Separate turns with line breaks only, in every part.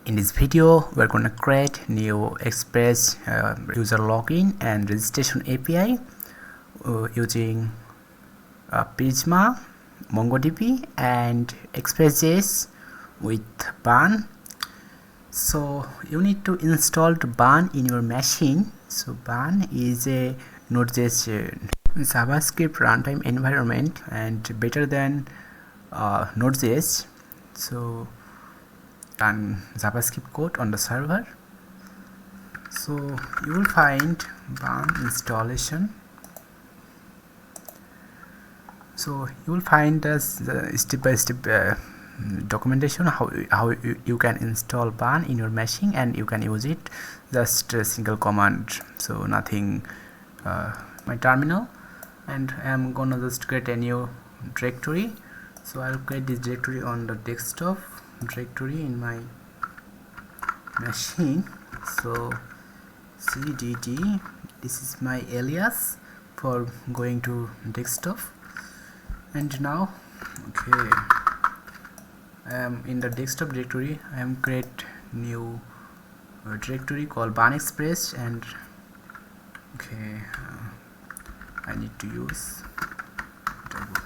In this video, we're going to create new Express user login and registration API using Prisma, MongoDB, and Express.js with Ban. So you need to install Ban in your machine. So Ban is a Node.js JavaScript runtime environment and better than Node.js. So run JavaScript code on the server. So you will find Ban installation. So you will find the step-by-step documentation how you can install Ban in your machine, and you can use it just a single command. So nothing. My terminal, and I am gonna just create a new directory. So I'll create this directory on the desktop directory in my machine. So cdd, this is my alias for going to desktop. And now I am in the desktop directory. I am create new directory called Ban Express, and I need to use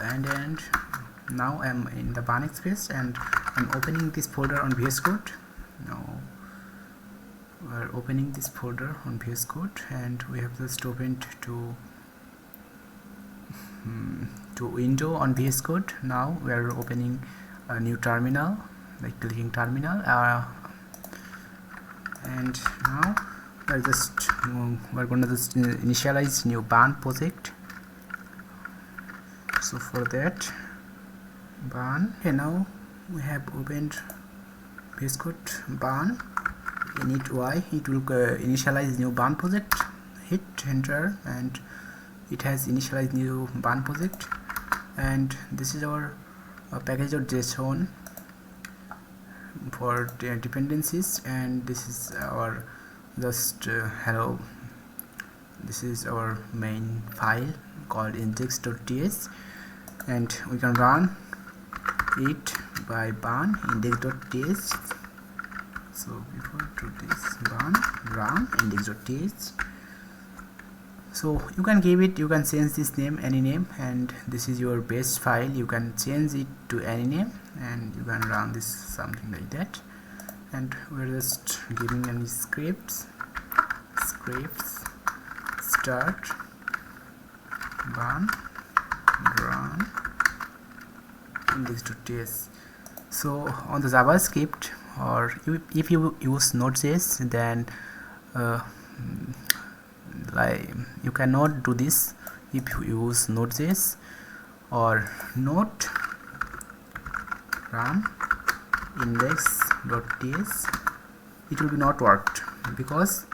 and now I am in the Ban Express, and I'm opening this folder on VS Code. Now we're opening this folder on VS Code, and we have just opened to window on VS Code. Now we are opening a new terminal by clicking terminal, and now we're gonna just initialize new Ban project. So for that, Ban, and now we have opened VS Code Ban init y. It will initialize new Ban project. Hit enter, and it has initialized new Ban project. And this is our package.json for dependencies, and this is our hello. This is our main file called index.ts, and we can run it by ban index.ts. So before do this, ban run index.ts. So you can change this name, any name, and this is your base file. You can change it to any name, and you can run this something like that. And we're just giving any scripts start ban run index.ts. So on the JavaScript, or if you use Node.js, then you cannot do this. If you use Node.js or Node run index.ts, it will be not worked, because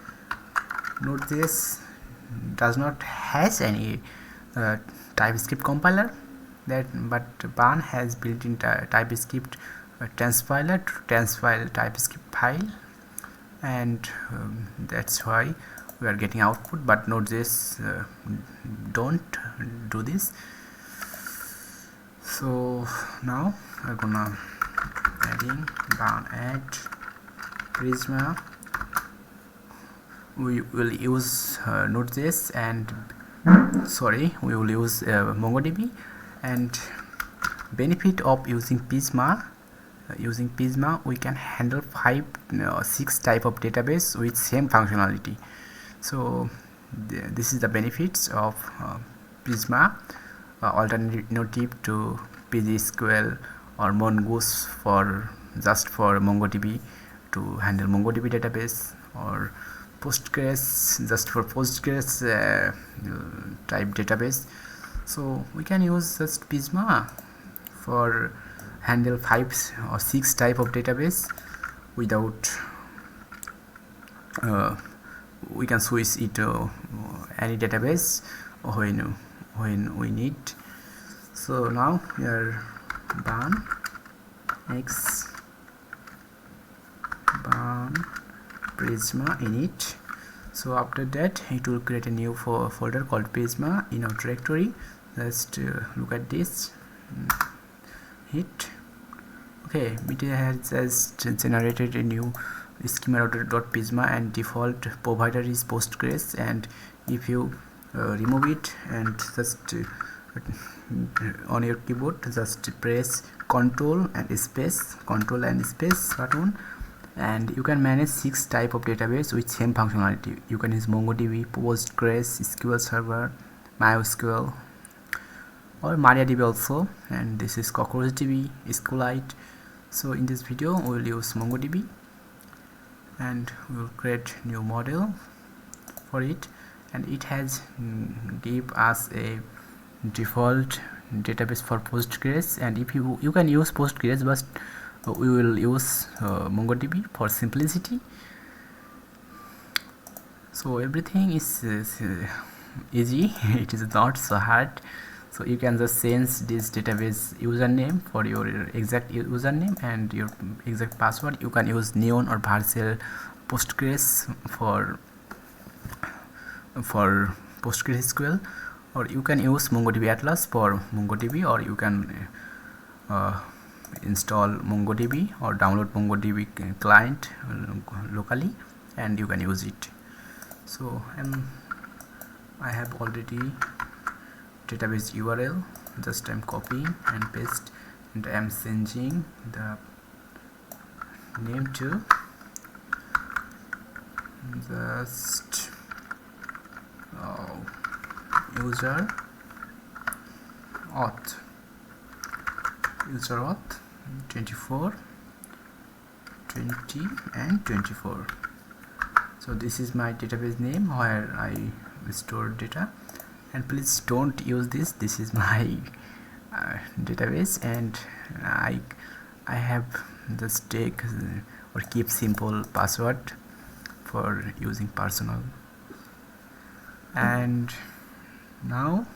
Node.js does not has any TypeScript compiler, but Ban has built-in TypeScript transpiler to transpile TypeScript file, and that's why we are getting output, but Node.js don't do this. So now we're gonna adding Ban add Prisma. We will use Node.js, and we will use MongoDB. And benefit of using Prisma, we can handle 6 type of database with same functionality. So this is the benefits of Prisma, alternative to PGSQL or Mongoose for MongoDB to handle MongoDB database, or Postgres just for Postgres type database. So we can use just Prisma for handle 5 or 6 type of database without we can switch it to any database when we need. So now we are ban Prisma init. So after that, it will create a new folder called Prisma in our directory. Just look at this. Hit Okay, it has just generated a new schema.prisma and default provider is Postgres, and if you remove it and just on your keyboard just press control and space button, and you can manage 6 type of database with same functionality. You can use MongoDB, Postgres, SQL Server, MySQL, or MariaDB also, and this is CockroachDB, SQLite. So in this video we will use MongoDB, and we will create new model for it, and it has give us a default database for Postgres, and if you can use Postgres, but we will use MongoDB for simplicity. So everything is easy. It is not so hard. So you can just change this database username for your exact username and your exact password. You can use Neon or Vercel Postgres for PostgreSQL, or you can use MongoDB Atlas for MongoDB, or you can install MongoDB or download MongoDB client locally, and you can use it. So I have already database URL, just I'm copying and paste, and I'm changing the name to just user auth 24, 20 and 24. So this is my database name where I store data, and please don't use this is my database, and I have just take or keep simple password for using personal. And now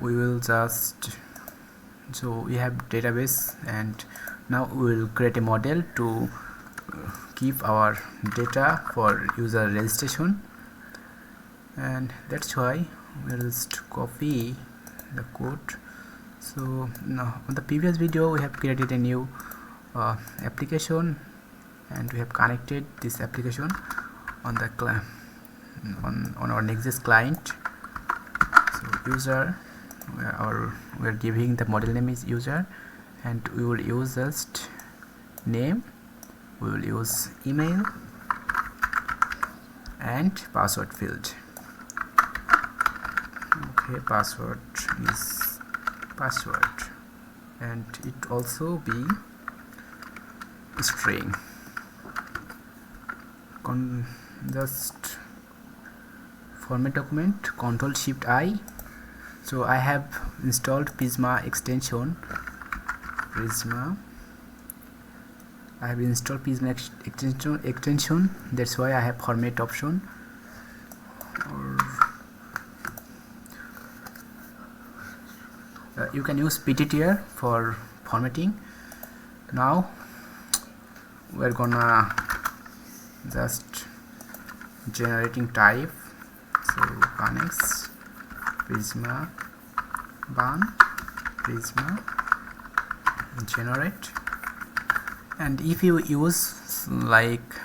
we will just, so we have database, and now we will create a model to keep our data for user registration, and that's why we'll just copy the code. So now on the previous video we have created a new application, and we have connected this application on the on our Nexus client. So user, we are giving the model name is user, and we will use just name, we will use email and password field. Okay, password is password, and it also be string. Just format document, Ctrl+Shift+I. So I have installed Prisma extension. I have installed Prisma extension. That's why I have format option. You can use pttr for formatting. Now we're gonna just generating type. So connects Prisma Prisma generate, and if you use like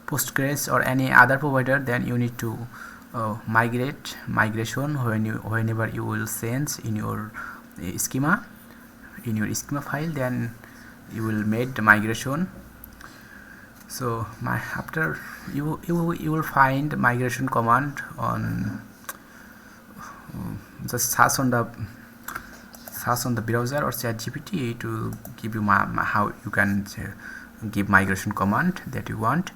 Postgres or any other provider, then you need to migration whenever you will change in your schema file, then you will make the migration. So after you will find migration command on just search on the browser or ChatGPT. It will give you how you can give migration command that you want,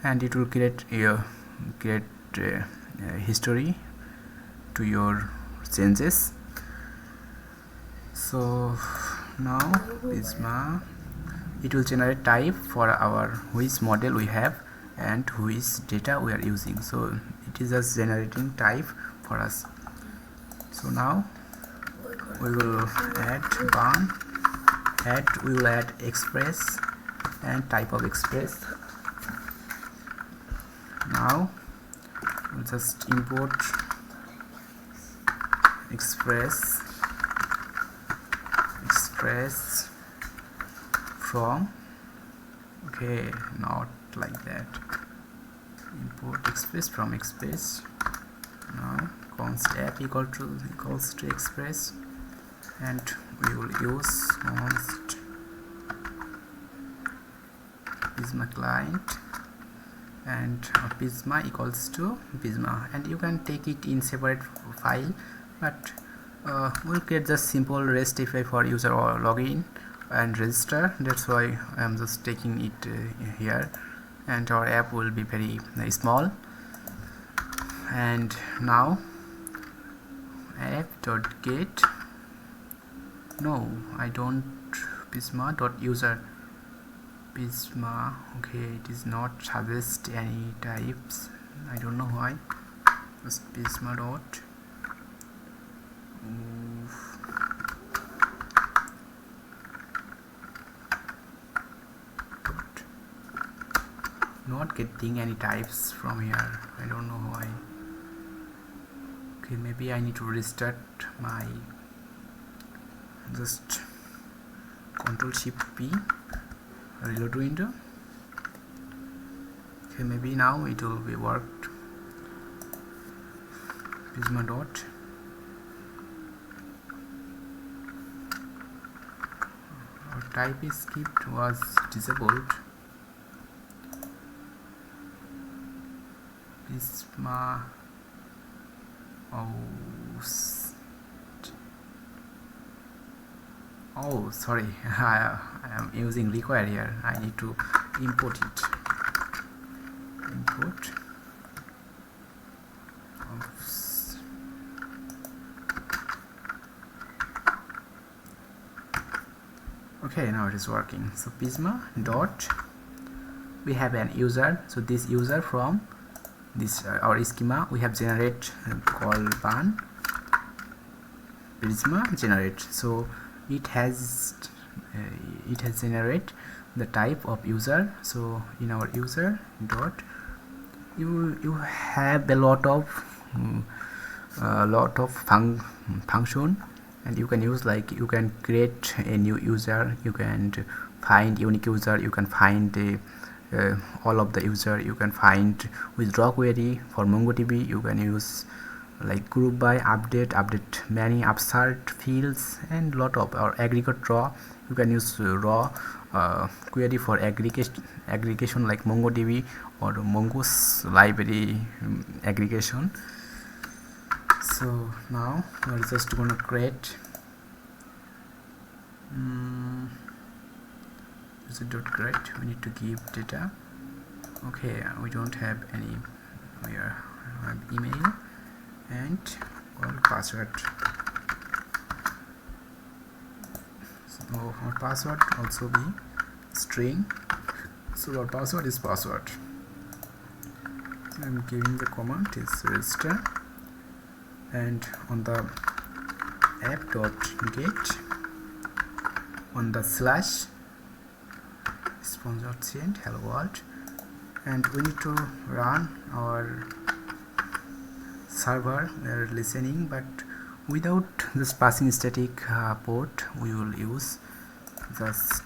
and it will create history to your changes. So now Prisma, it will generate type for our which model we have and which data we are using. So it is just generating type for us. So now we will add we will add Express and type of Express. Now we'll just import Express from, okay, not like that. Import Express from Express. Now const app equals to Express, and we will use const Prisma client, and Prisma equals to Prisma, and you can take it in separate file, but we'll create just simple REST API for user or login and register. That's why I'm just taking it here, and our app will be very small. And now app.get, no, I don't, Prisma.user, Prisma, okay, it is not suggest any types, I don't know why. Just Prisma dot not getting any types from here, I don't know why. Okay, maybe I need to restart my, just Ctrl+Shift+P, reload window. Okay, maybe now it will be worked. Prisma dot our TypeScript was disabled. Prisma, oh sorry, I am using require here. I need to import it. Import. Oops. Okay, now it is working. So Prisma dot, we have an user. So this user from this our schema we have generate call ban Prisma generate. So it has generate the type of user. So in our user dot, you have a lot of function, and you can use, like, you can create a new user, you can find unique user, you can find all of the user, you can find withdraw query for MongoDB, you can use like group by, update many upsert fields, and lot of, or aggregate raw, you can use raw query for aggregation like MongoDB or Mongoose library aggregation. So now we're just going to create user.create. We need to give data. Okay, we don't have any here. I have email and password. So our password also be string. So our password is password. So I'm giving the command is register, and on the app.get, on the slash response.send hello world, and we need to run our server. We are listening, but without this passing static port, we will use just,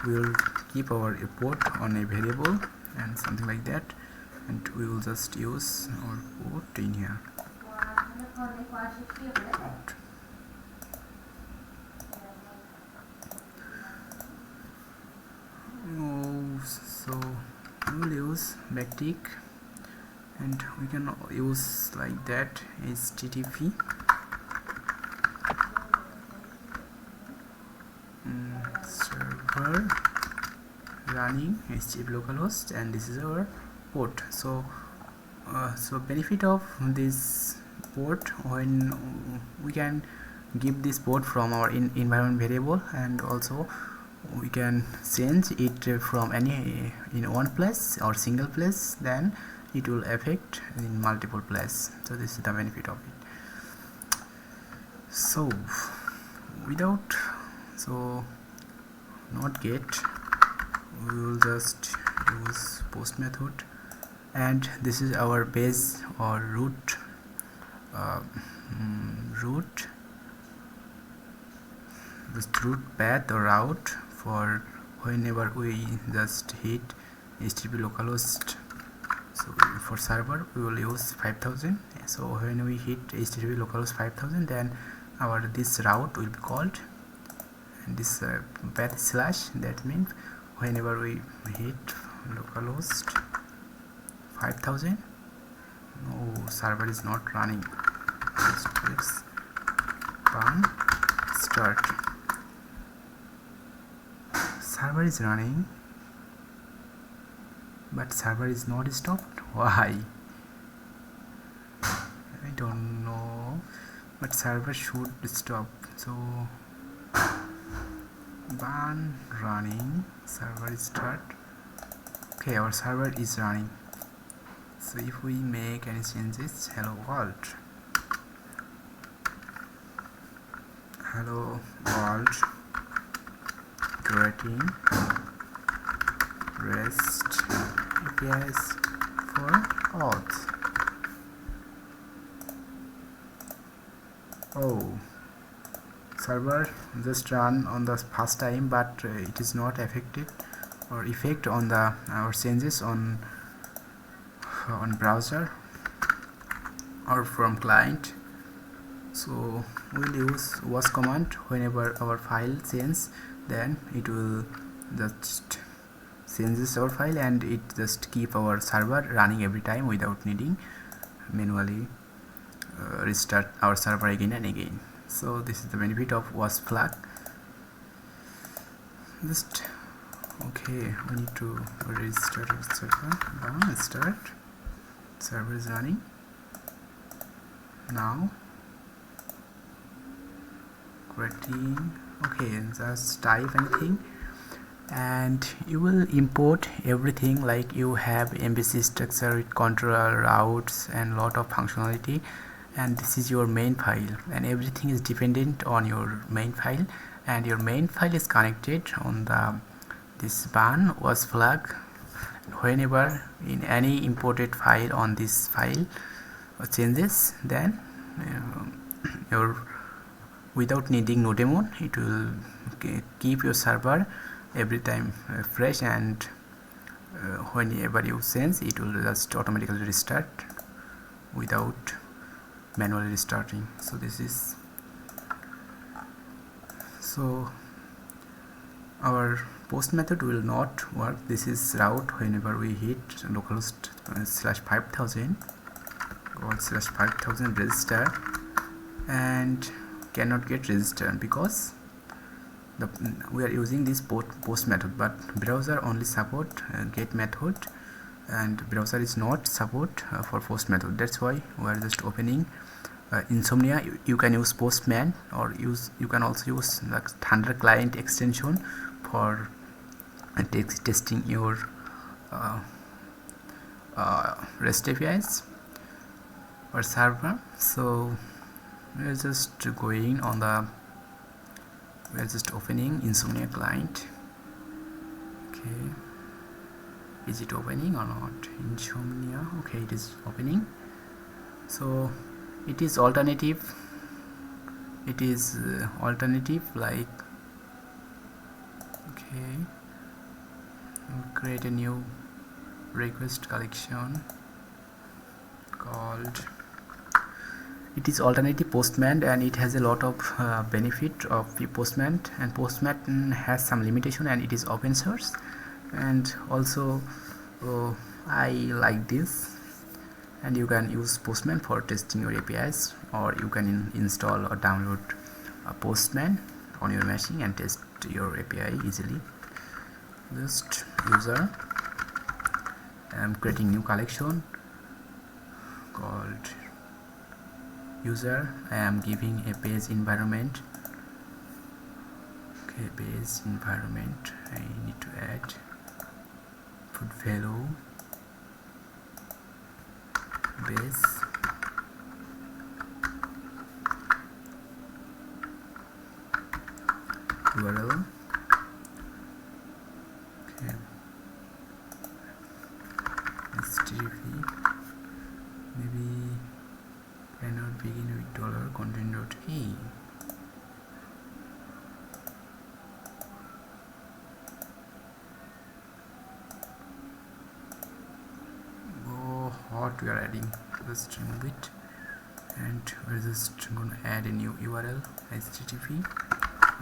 we will keep our port on a variable and something like that, and we will just use our port in here. So we will use backtick, and we can use like that http server running http localhost, and this is our port. So so benefit of this port, when we can give this port from our environment variable, and also we can change it from any in one place or single place, then it will affect in multiple places. So this is the benefit of it. So without, so not get, we will just use post method, and this is our base or root just root path or route for whenever we just hit HTTP localhost, so for server we will use 5000. So when we hit HTTP localhost 5000, then our this route will be called, and this path slash, that means whenever we hit localhost 5000, no, server is not running. Let's run start. Server is running, but server is not stopped. Why? I don't know, but server should stop. So ban running, server is start. Okay, our server is running. So if we make any changes, hello world, creating REST APIs for auth. Oh, server just run on the first time, but it is not affected or effect on the our changes on browser or from client. So we'll use was command. Whenever our file changes, then it will just changes our file, and it just keep our server running every time without needing manually restart our server again and again. So this is the benefit of was flag. Just okay, we need to restart our server. Start, server is running now. Creating, okay, just type anything, and you will import everything. Like you have MVC structure with controller, routes, and lot of functionality, and this is your main file, and everything is dependent on your main file, and your main file is connected on the this ban was flag. Whenever in any imported file on this file changes, then your without needing no daemon, it will keep your server every time fresh, and whenever you change, it will just automatically restart without manually restarting. So this is, so our post method will not work. This is route. Whenever we hit localhost /5000 /5000 register, and cannot get registered because we are using this post method, but browser only support get method, and browser is not support for post method. That's why we are just opening Insomnia. You can use Postman, or you can also use the Thunder client extension for testing your REST APIs or server. So we are just going on the, we are just opening Insomnia client. Okay, is it opening or not? Insomnia, okay, it is opening. So it is alternative, like, okay, we'll create a new request collection called, it is alternative Postman, and it has a lot of benefit of the Postman, and Postman has some limitation, and it is open source. And also I like this, and you can use Postman for testing your APIs, or you can install or download Postman on your machine and test your API easily. Just user, I'm creating new collection called user. I am giving a page environment. Okay, page environment, I need to add put value base URL. Okay, HTTP, maybe cannot begin with $content.e. what we are adding. Just remove it, and we're just going to add a new URL, http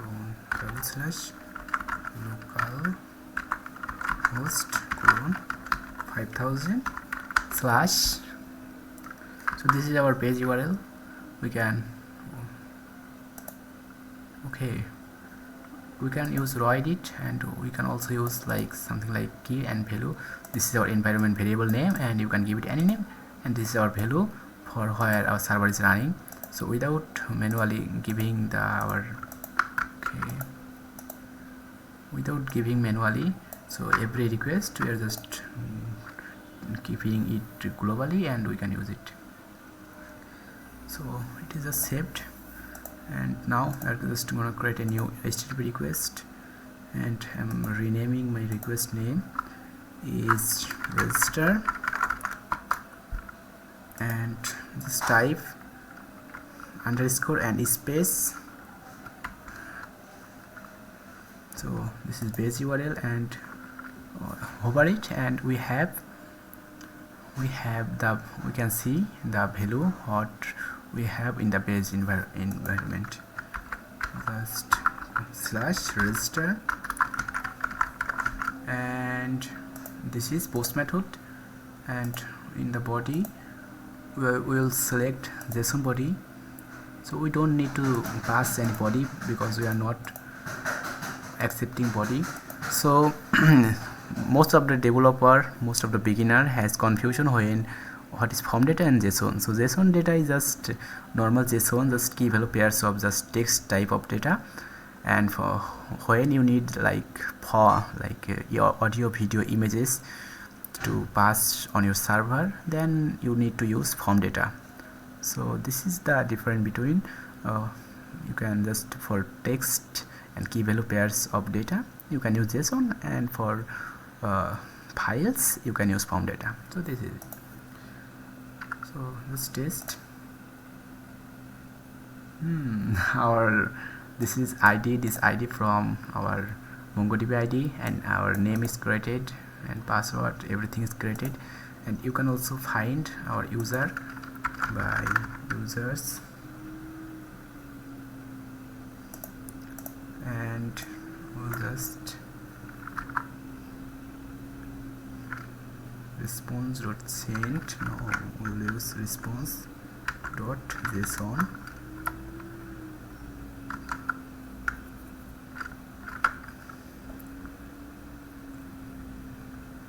/localhost:5000/ so this is our page URL. We can we can use raw edit, and we can also use like something like key and value. This is our environment variable name, and you can give it any name, and this is our value for where our server is running. So without manually giving so every request we are just keeping it globally, and we can use it. So it is just saved, and now I'm just going to create a new HTTP request, and I'm renaming my request name is register, and just type underscore and space. So this is base URL, and hover it, and we can see the value what we have in the base environment. Just /register, and this is post method, and in the body we will select JSON body. So we don't need to pass any body because we are not accepting body. So most of the beginner has confusion when what is form data and JSON. So JSON data is just normal JSON, just key value pairs of just text type of data, and for when you need your audio, video, images to pass on your server, then you need to use form data. So this is the difference between you can just for text and key value pairs of data you can use JSON, and for files you can use form data. So this is it. So let's test. This is ID, this ID from our MongoDB ID, and our name is created, and password, everything is created. And you can also find our user by users, and we'll just response.send. No, we'll use response.json.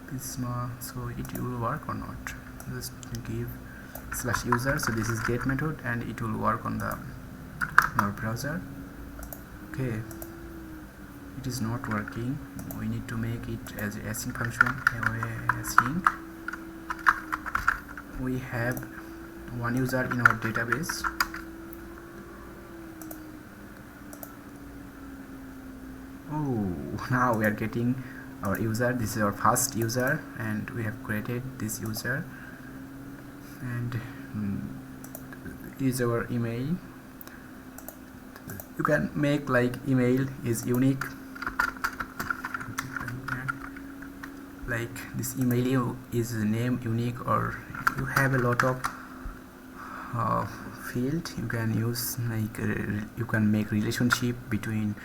Prisma, so it will work or not. Just give /user. So this is get method, and it will work on our browser. Okay, it is not working. We need to make it as a async function. Async. We have one user in our database. Oh, now we are getting our user. This is our first user, and we have created this user, and is our email. You can make like email is unique, like this email is name unique, or you have a lot of field you can use, like you can make relationship between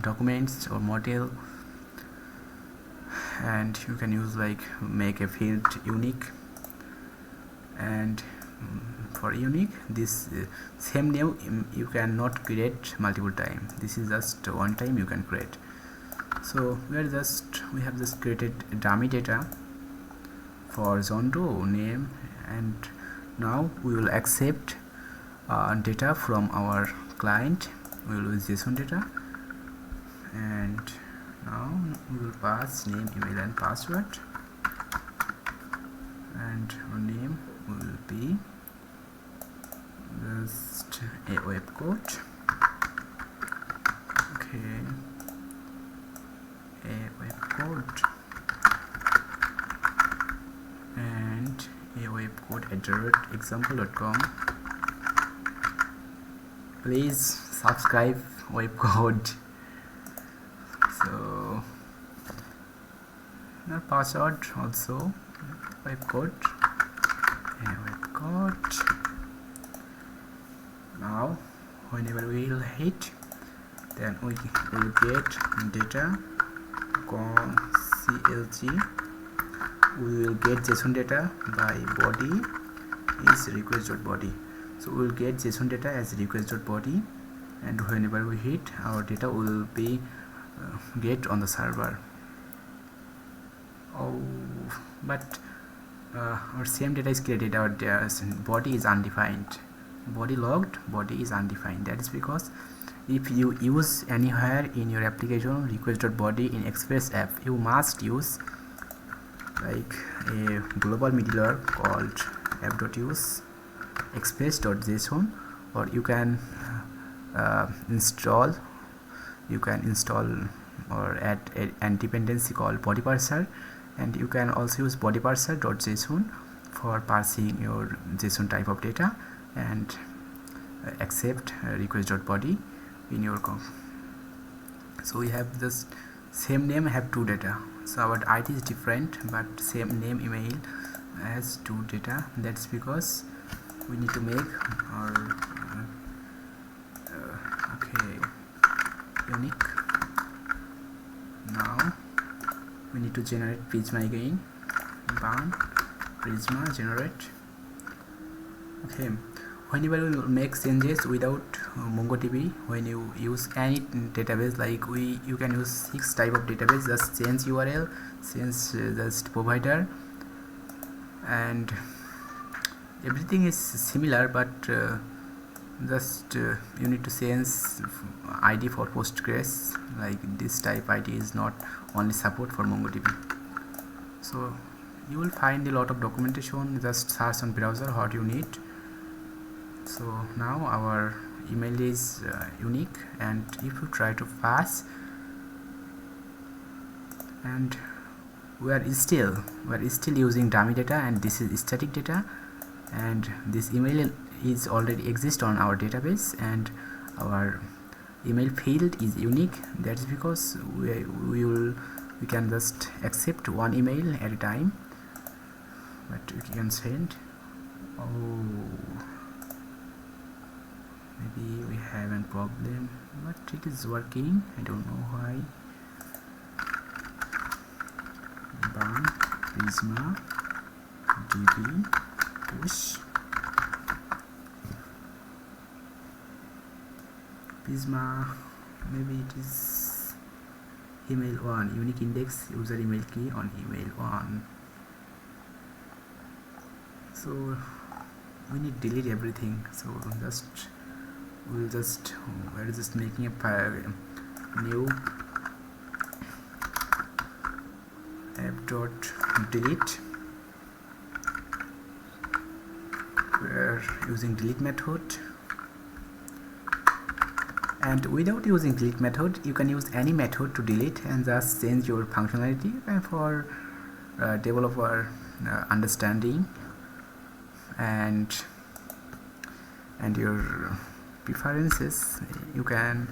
documents or model, and you can use like make a field unique. And for unique, this same name you cannot create multiple times. This is just one time you can create. So we have just created dummy data for Zondo name, and now we will accept data from our client. We will use JSON data, and now we will pass name, email, and password, and our name will be just a web code. Okay, a web code, and a web code @example.com. Please subscribe web code. So our password also web code. and we've got. Now whenever we will hit, then we will get data clg. We will get JSON data by body is request.body. So we will get JSON data as request.body, and whenever we hit, our data will be get on the server. Oh, but our same data is created. Our body is undefined. Body logged, body is undefined. That is because if you use anywhere in your application request.body in Express app, you must use like a global middleware called app.use express.json, or you can install or add a dependency called body parser, and you can also use body parser.json for parsing your JSON type of data and accept request.body in your so we have this same name, have two data, so our ID is different but same name, email has two data. That's because we need to make our unique. Now we need to generate Prisma again. Bound Prisma generate. Okay, whenever you make changes without MongoDB, when you use any database, like you can use 6 type of database, just change URL, change just provider, and everything is similar, but you need to change ID for Postgres. Like this type ID is not only support for MongoDB. So you will find a lot of documentation. Just search on browser what you need. So now our email is unique, and if you try to pass, and we are still using dummy data, and this is static data, and this email is already exist on our database, and our email field is unique. That's because we can just accept one email at a time, but we can send. Maybe we have a problem, but it is working. I don't know why. Bound Prisma DB push Prisma. Maybe it is email 1, unique index user email key on email 1. So we need to delete everything. So we're just making a new app.delete. We're using delete method, and without using delete method, you can use any method to delete and just change your functionality for developer understanding and your preferences. You can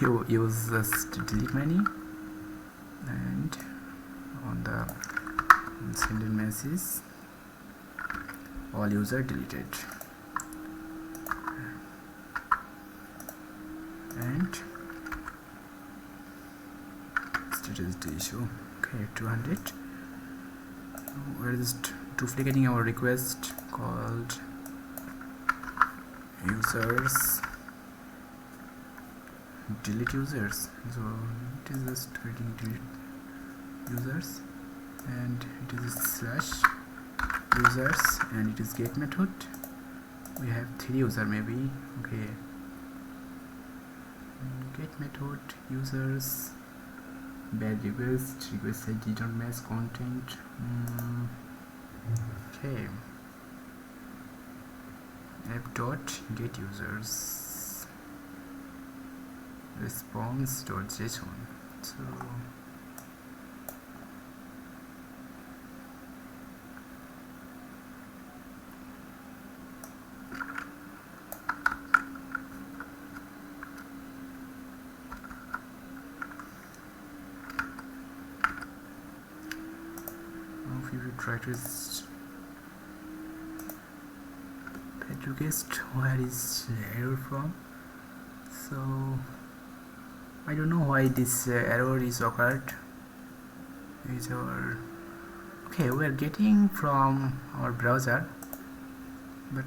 use this delete menu, and on the send message all user deleted, and status issue. Okay, 200. We're just duplicating our request called users delete users. So it is just creating delete users, and it is slash users, and it is get method. We have 3 user maybe. Okay, get method users bad request ID don't match content. Okay, app.get users response.json. So if you try to get request. Where is error from? So I don't know why this error is occurred. Is our okay, we are getting from our browser, but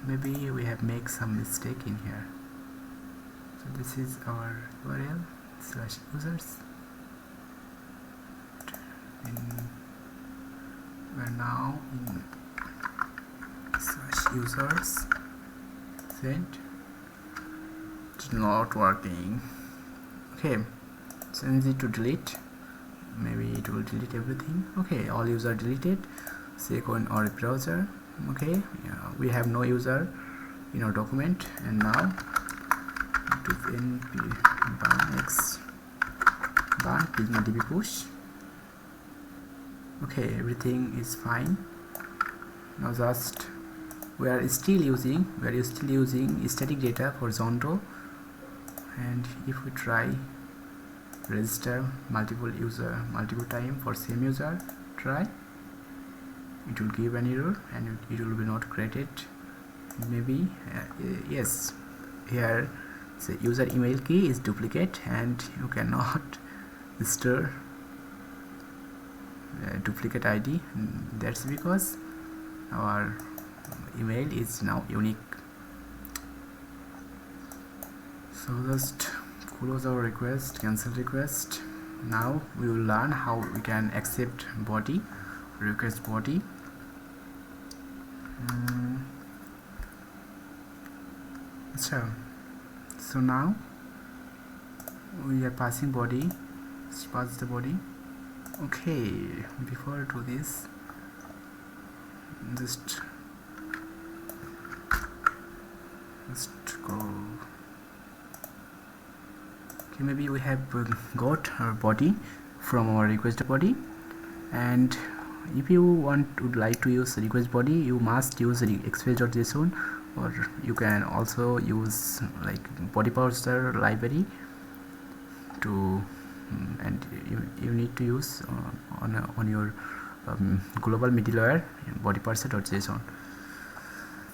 maybe we have made some mistake in here. So this is our URL /users, and we are now in /users. Send. It's not working. Okay, so easy to delete. Maybe it will delete everything. Okay, all user deleted. Check on our browser. Okay, yeah, we have no user in our document, and now it is np ban x ban prisma-db push. Okay, everything is fine. Now just we are still using static data for Zondo, and if we try register multiple time for same user, try, it will give an error and it will be not created. Maybe yes, here the user email key is duplicate and you cannot store duplicate ID. That's because our email is now unique. So just close our request, cancel request. Now we will learn how we can accept body, request body. So now we are passing body. Let's pass the body. Okay, before I do this, just go. Okay, maybe we have got our body from our request body, and if you would like to use request body, you must use Express.js, or you can also use like body parser library to, and you need to use on your global middleware body parser.json.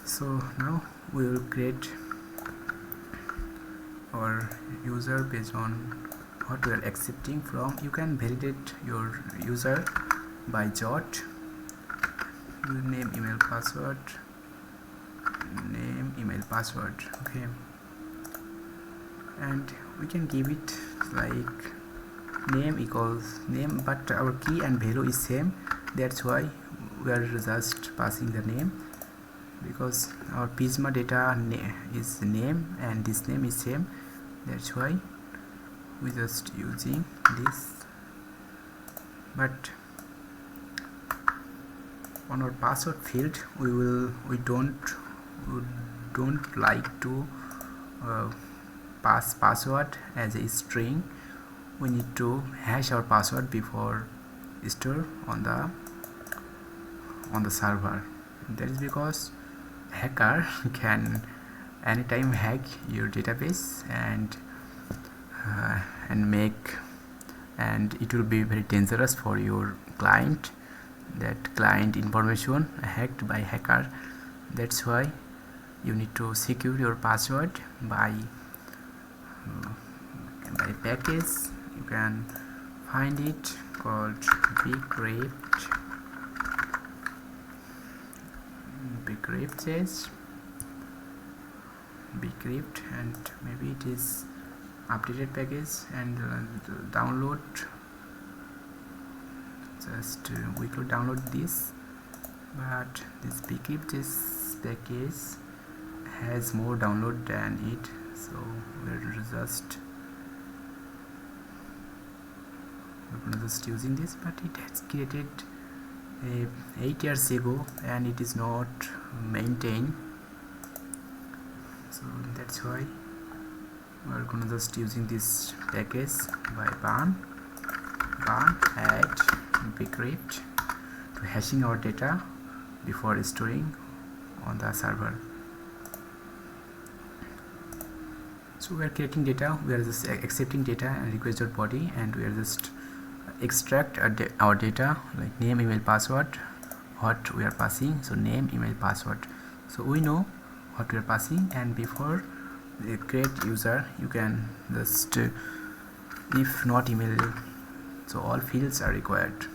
So now we will create our user based on what we are accepting from. You can validate your user by jot, name, email, password, okay, and we can give it like name equals name, but our key and value is same. That's why we are just passing the name, because our Prisma data is name and this name is same. That's why we just using this. But on our password field, we don't like to pass password as a string. We need to hash our password before store on the server. That is because hacker can anytime hack your database and it will be very dangerous for your client, that client information hacked by hacker. That's why you need to secure your password by package. You can find it called bcryptjs, bcrypt, and maybe it is updated package, and download. Just we could download this, but this bcryptjs package has more download than it, so we're just using this. But it has created 8 years ago and it is not maintained, so that's why we're gonna just using this package by ban add bcrypt to hashing our data before storing on the server. So we are creating data, we are just accepting data and request.body, and we are just extract our data like name, email, password, what we are passing. So name, email, password. So we know what we are passing. And before the create user, you can just if not email, so all fields are required.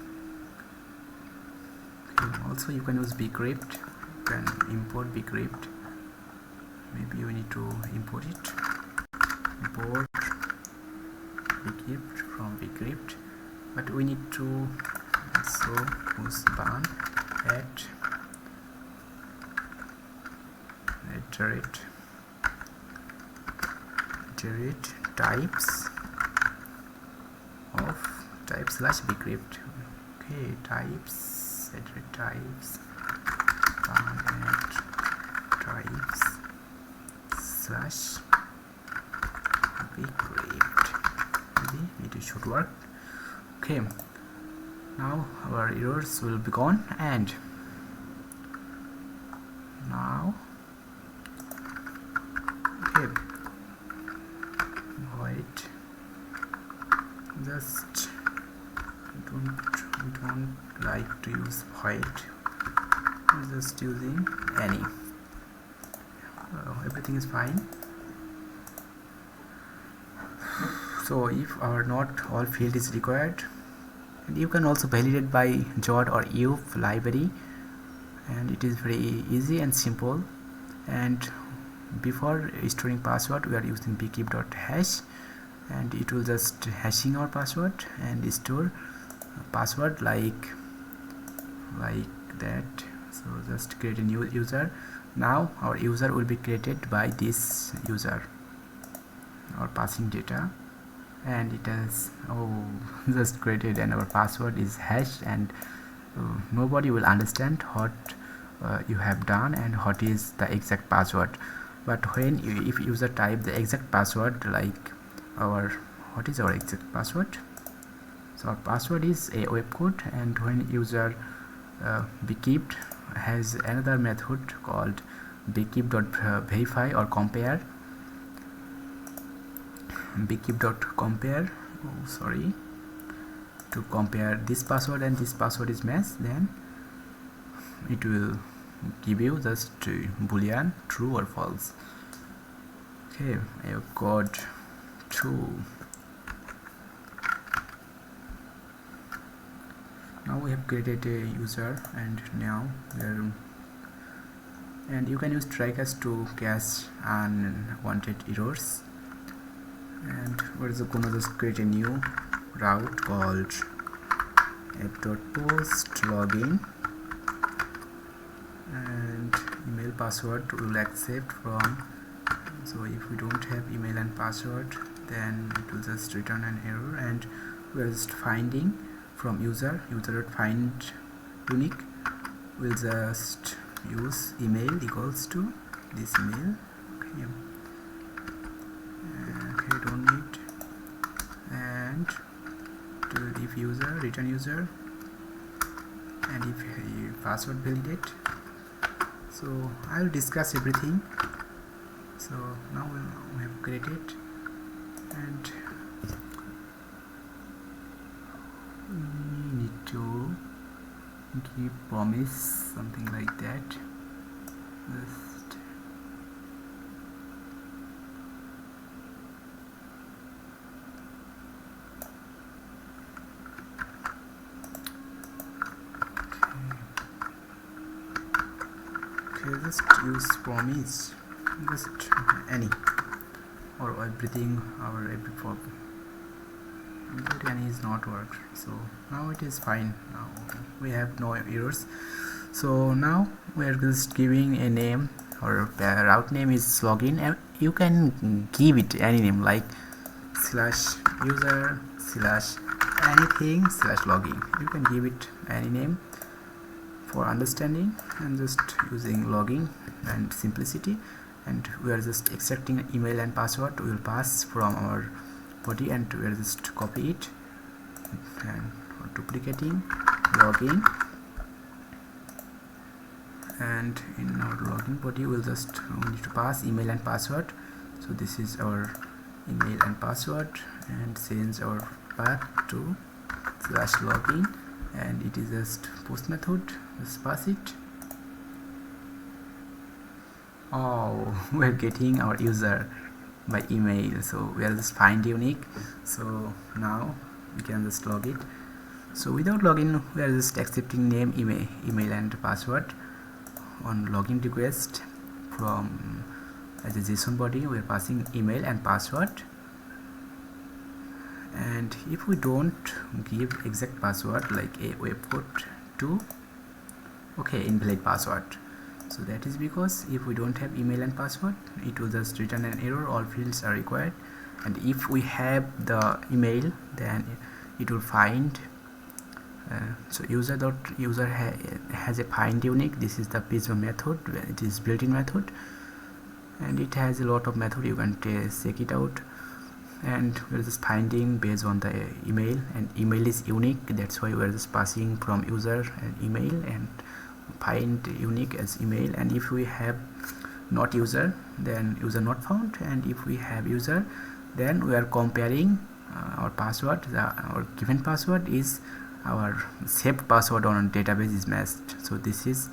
Okay, also you can use bcrypt, you can import bcrypt. Maybe we need to import it. Import bcrypt from bcrypt, but we need to also use ban at iterate types of type slash bcrypt. Okay, types, iterate types, ban at types slash bcrypt. Maybe it should work. Okay, now our errors will be gone, and now okay, void, just we don't like to use void, we're just using any. Everything is fine. So if our not all field is required, and you can also validate by jod or if library, and it is very easy and simple. And before storing password, we are using bkeep.hash, and it will just hashing our password and store password like that. So just create a new user. Now our user will be created by this user or passing data, and it has just created, and our password is hash, and nobody will understand what you have done and what is the exact password. But when if user type the exact password, like what is our exact password, so our password is a web code, and when user bkeep has another method called bkeep.verify or compare, bkeep.compare, to compare this password and this password is matched, then it will give you just boolean true or false. Okay, I have got 2. Now we have created a user, and now and you can use try-catch to catch unwanted errors. And we're just gonna just create a new route called app.post login, and email password will accept from. So if we don't have email and password, then it will just return an error, and we're just finding from user find unique. We'll just use email equals to this email. Okay, don't need, and to if user return user, and if password validate. So I'll discuss everything. So now we have created, and we need to give promise something like that. Just just use promise, just any or everything, or every form. But any is not worked, so now it is fine. Now we have no errors. So now we are just giving a name, or route name is login, and you can give it any name like /user /anything /login. You can give it any name for understanding, and just using login and simplicity. And we are just extracting email and password. We will pass from our body, and we are just copy it and duplicating login, and in our login body we need to pass email and password. So this is our email and password, and change our path to /login, and it is just post method. Just pass it. Oh, we're getting our user by email, so we are just find unique. So now we can just log it. So without login, we are just accepting name, email and password. On login request from as a JSON body, we are passing email and password. And if we don't give exact password, like we put 2, okay, invalid password. So that is because if we don't have email and password, it will just return an error, all fields are required. And if we have the email, then it will find so user has a find unique. This is the Prisma method, it is built-in method, and it has a lot of method. You can check it out. And we're just finding based on the email, and email is unique, that's why we're just passing from user and email and find unique as email. And if we have not user, then user not found, and if we have user, then we are comparing our password. Our given password is our saved password on database is matched. So this is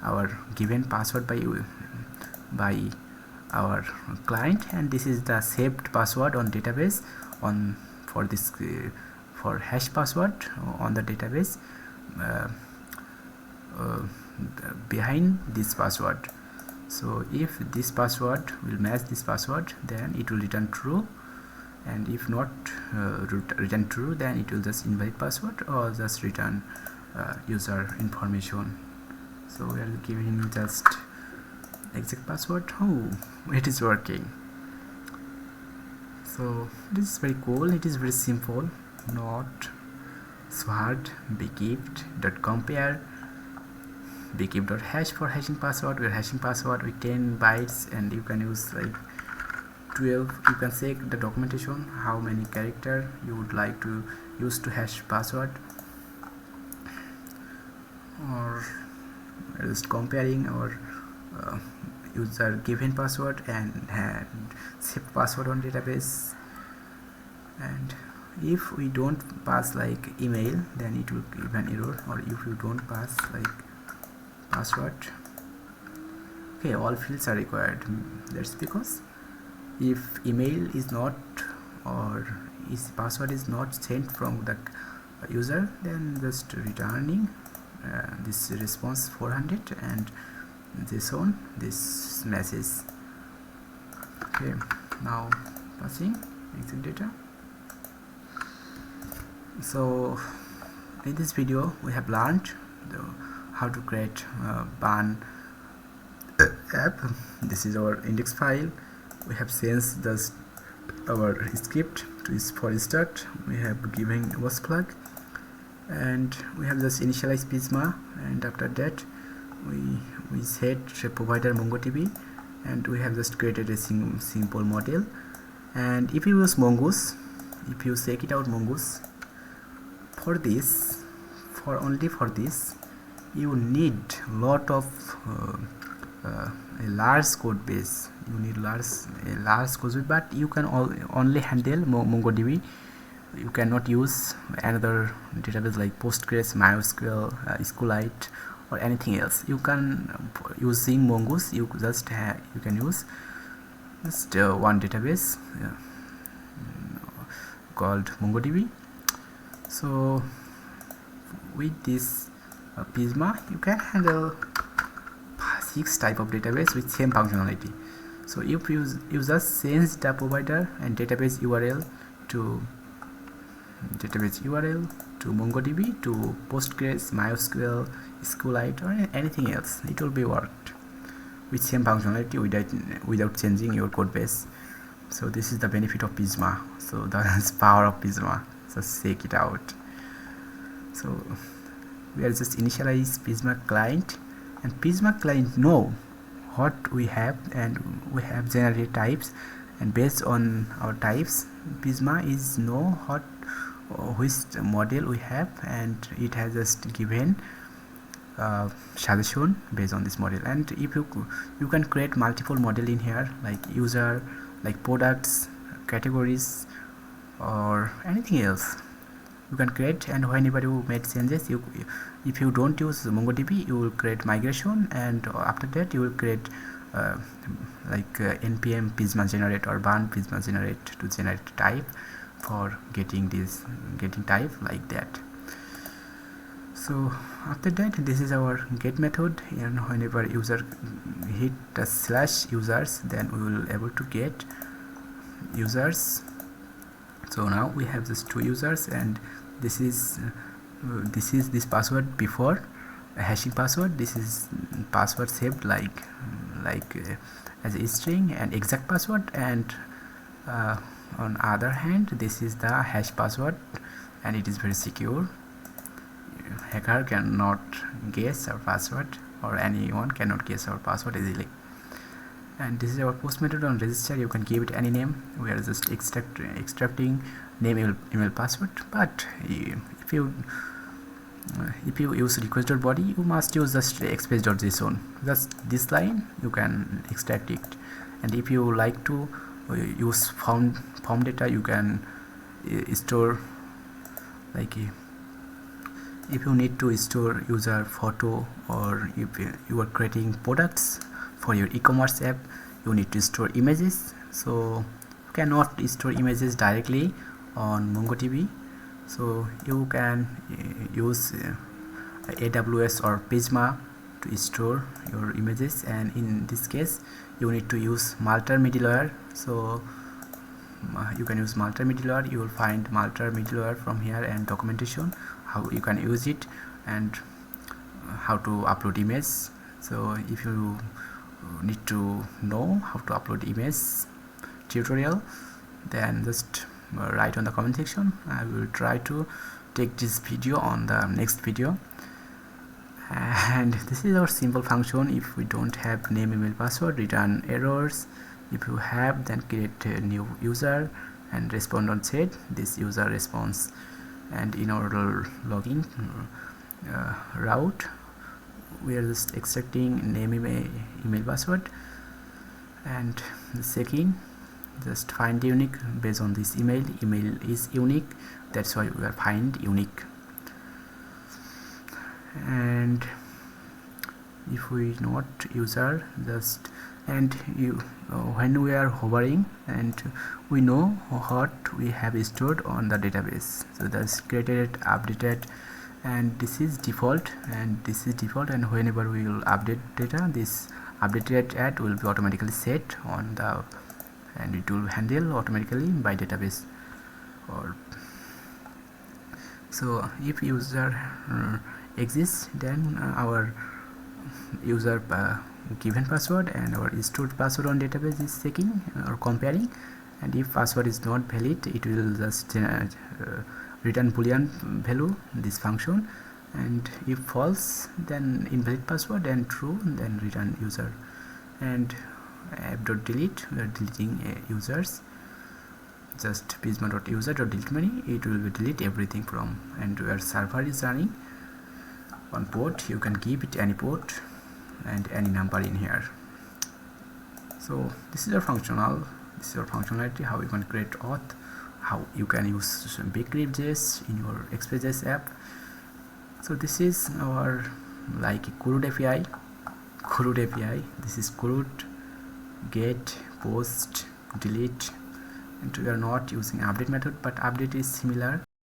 our given password by our client, and this is the saved password on database on for this for hash password on the database behind this password. So if this password will match this password, then it will return true, and if not return true, then it will just invalid password or just return user information. So we are giving just exact password. Oh, it is working. So this is very cool, it is very simple, not so hard. bcrypt.compare bcrypt.hash for hashing password. We are hashing password with 10 bytes, and you can use like 12. You can check the documentation how many character you would like to use to hash password, or just comparing our user given password and saved password on database. And if we don't pass like email, then it will give an error, or if you don't pass like password, okay, all fields are required. That's because if email is not, or if password is not sent from the user, then just returning this response 400 and this on this message. Okay, now passing exit data. So in this video we have learned how to create ban app. This is our index file. We have changed our script to for start. We have given was plug, and we have just initialized Prisma, and after that we set provider MongoDB, and we have just created a simple model. And if you use Mongoose, if you check it out, Mongoose, for this, only for this you need lot of a large code base. You need a large code base, but you can only handle MongoDB. You cannot use another database like Postgres, MySQL, SQLite, or anything else. You can using Mongoose. You can use just one database called MongoDB. So with this Prisma, you can handle 6 type of database with same functionality. So if you just change the provider and database URL to MongoDB to Postgres, MySQL, SQLite, or anything else, it will be worked with same functionality without changing your code base. So this is the benefit of Prisma. So that's power of Prisma. So check it out. So we are just initialize Prisma client, and Prisma client know what we have, and we have generated types, and based on our types, Prisma is know which model we have, and it has just given suggestion based on this model. And if you can create multiple model in here, like user, like products, categories, or anything else you can create. And whenever you make changes, if you don't use MongoDB, you will create migration, and after that you will create npm Prisma generate or burn Prisma generate to generate type for getting type like that. So after that, this is our get method, and whenever user hit the slash users, then we will able to get users. So now we have just 2 users, and this is this password before hashing password. This is password saved like as a string and exact password, and on other hand, this is the hash password, and it is very secure. Hacker cannot guess our password, or anyone cannot guess our password easily. And this is our post method on register. You can give it any name. We are just extracting name, email, password. But if you use request.body, you must use just express.json. Just this line you can extract it. And if you like to use form data, you can store, like if you need to store user photo, or if you are creating products for your e-commerce app, you need to store images. So you cannot store images directly on MongoDB, so you can use AWS or Prisma to store your images, and in this case you need to use Malta middleware. So you can use Malta middleware. You will find Malta middleware from here, and documentation how you can use it, and how to upload image. So if you need to know how to upload image tutorial, then just write on the comment section. I will try to take this video on the next video. And this is our simple function. If we don't have name, email, password, return errors. If you have, then create a new user and respond on chat. This user response, and in our login route, we are just extracting name, email, password, and the second, just find unique based on this email is unique, that's why we are find unique. And if we not user, just, and you when we are hovering, and we know what we have stored on the database, so that's created, updated, and this is default, and this is default. And whenever we will update data, this updated at will be automatically set on the, and it will handle automatically by database. Or so if user exists, then our user given password and our stored password on database is checking or comparing, and if password is not valid, it will just return boolean value, this function, and if false, then invalid password, and true, then return user. And app.delete, we are deleting users, just prisma.user.delete many, it will be delete everything from, and where server is running on port, you can give it any port and any number in here. So this is your functionality, how you can create auth, how you can use bcryptjs in your Express.js app. So this is our like CRUD API. This is CRUD, get, post, delete, and we are not using update method, but update is similar.